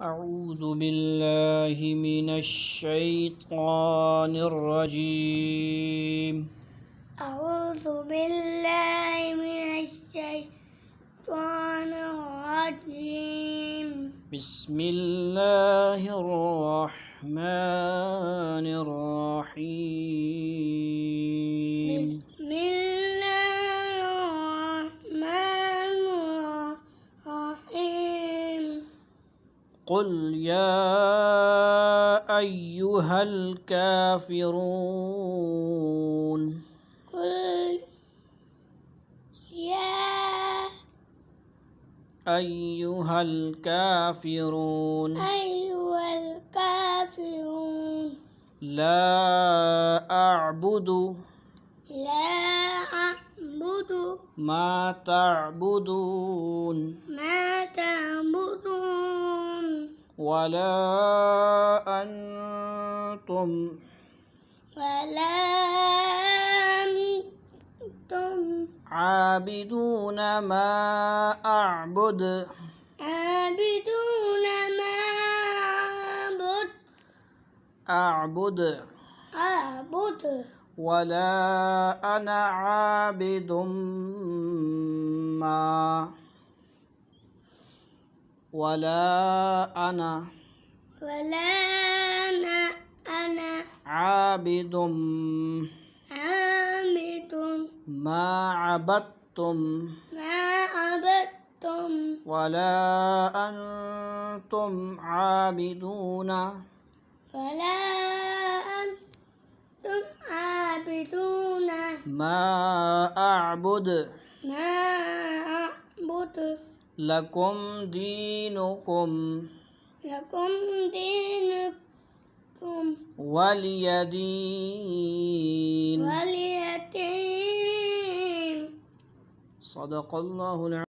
أعوذ بالله من الشيطان الرجيم. أعوذ بالله من الشيطان الرجيم. بسم الله الرحمن الرحيم. بسم الله الرحمن الرحيم. قل يا أيها الكافرون. قل يا أيها الكافرون. أيها الكافرون. لا أعبد لا أعبد ما تعبدون ما تعبدون ولا أنتم ولا أنتم عابدون ما أعبد عابدون ما أعبد أعبد ولا أنا عابد ما ولا أنا عابد عابد ما عبدتم ما عبدتم ولا أنتم عابدون ولا أنتم عابدون ما أعبد ما أعبد لكم دينكم لكم دينكم ولي دين. ولي دين. صدق الله العظيم.